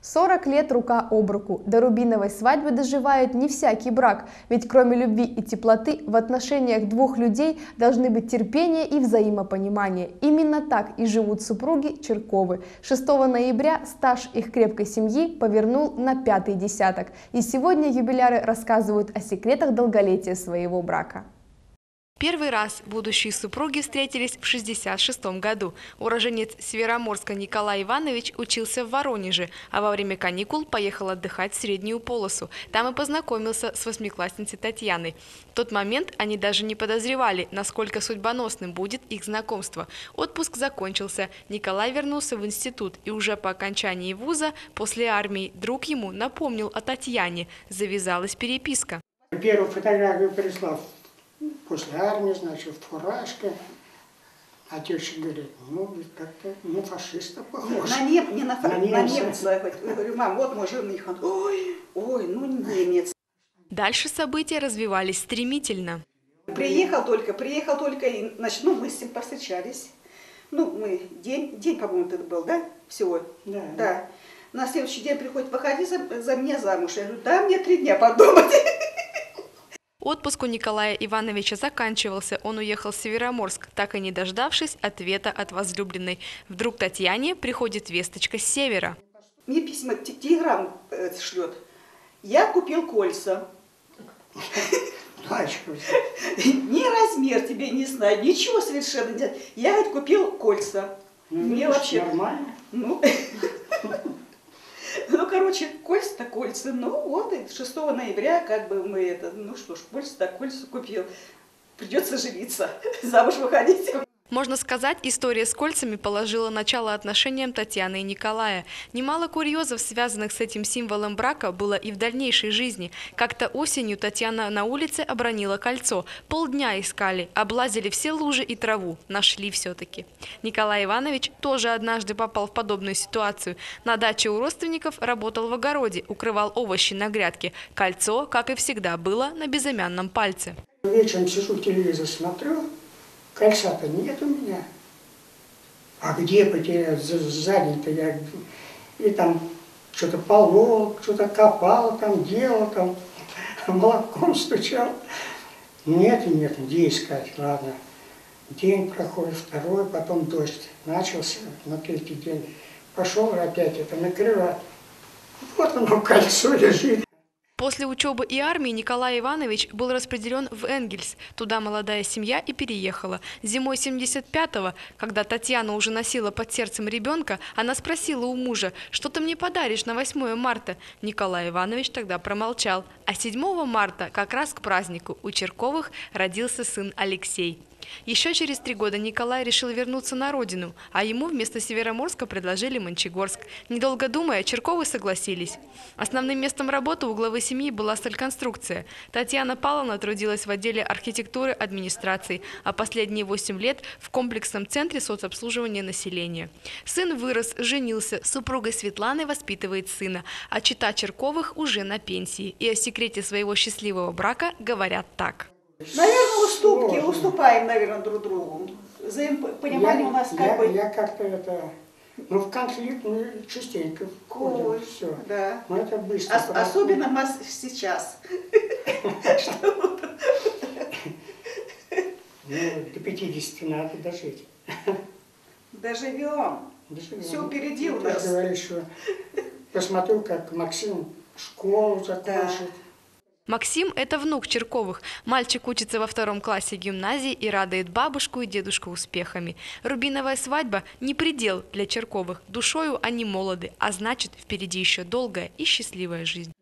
40 лет рука об руку. До рубиновой свадьбы доживает не всякий брак, ведь кроме любви и теплоты в отношениях двух людей должны быть терпение и взаимопонимание. Именно так и живут супруги Чирковы. 6 ноября стаж их крепкой семьи повернул на 5-й десяток. И сегодня юбиляры рассказывают о секретах долголетия своего брака. Первый раз будущие супруги встретились в 1966 году. Уроженец Североморска Николай Иванович учился в Воронеже, а во время каникул поехал отдыхать в Среднюю Полосу. Там и познакомился с восьмиклассницей Татьяной. В тот момент они даже не подозревали, насколько судьбоносным будет их знакомство. Отпуск закончился. Николай вернулся в институт, и уже по окончании вуза, после армии, друг ему напомнил о Татьяне. Завязалась переписка. Первую фотографию прислал после армии, значит, в фуражке. А теща говорит, ну, как-то на фашиста похож. На немца. Я говорю, мам, вот мой жених. Ой, ну немец. Дальше события развивались стремительно. Приехал только, и, значит, мы с ним повстречались. Мы день, по-моему, это был, да, всего? Да. На следующий день приходит, выходи за меня замуж. Я говорю, да, мне 3 дня подумать. Отпуск у Николая Ивановича заканчивался, он уехал в Североморск, так и не дождавшись ответа от возлюбленной. Вдруг Татьяне приходит весточка с севера. Мне письма, телеграмму шлет. Я купил кольца. Ни размер тебе не знаю, ничего совершенно нет. Я купил кольца. Мне вообще нормально. Короче, кольца-то кольца. Вот, 6 ноября, как бы мы это, кольца-то кольца купил. Придется жениться, замуж выходить. Можно сказать, история с кольцами положила начало отношениям Татьяны и Николая. Немало курьезов, связанных с этим символом брака, было и в дальнейшей жизни. Как-то осенью Татьяна на улице обронила кольцо. Полдня искали, облазили все лужи и траву. Нашли все-таки. Николай Иванович тоже однажды попал в подобную ситуацию. На даче у родственников работал в огороде, укрывал овощи на грядке. Кольцо, как и всегда, было на безымянном пальце. Вечером сижу, телевизор смотрю. Кольца-то нет у меня. А где потерял? Сзади-то я и там что-то полол, что-то копал, там делал, там молоком стучал. Нет, где искать? Ладно. День проходит, 2-й, потом дождь начался на 3-й день. Пошел опять это накрывать. Вот оно, кольцо лежит. После учебы и армии Николай Иванович был распределен в Энгельс. Туда молодая семья и переехала. Зимой 75-го, когда Татьяна уже носила под сердцем ребенка, она спросила у мужа, что ты мне подаришь на 8 марта? Николай Иванович тогда промолчал. А 7 марта, как раз к празднику, у Чирковых родился сын Алексей. Еще через 3 года Николай решил вернуться на родину, а ему вместо Североморска предложили Мончегорск. Недолго думая, Чирковы согласились. Основным местом работы у главы семьи была стальконструкция. Татьяна Павловна трудилась в отделе архитектуры администрации, а последние 8 лет в комплексном центре соцобслуживания населения. Сын вырос, женился, с супругой Светланой воспитывает сына, а чета Чирковых уже на пенсии. И о секрете своего счастливого брака говорят так. Наверное, уступаем, наверное, друг другу. Взаимопонимание у нас как бы... Я как-то это... в конфликт мы частенько входим, все. Да. Но это быстро. Особенно сейчас. До 50 надо дожить. Доживем. Все впереди у нас. Ты говоришь, что посмотрю, как Максим школу закончит. Максим – это внук Чирковых. Мальчик учится во 2 классе гимназии и радует бабушку и дедушку успехами. Рубиновая свадьба – не предел для Чирковых. Душою они молоды, а значит, впереди еще долгая и счастливая жизнь.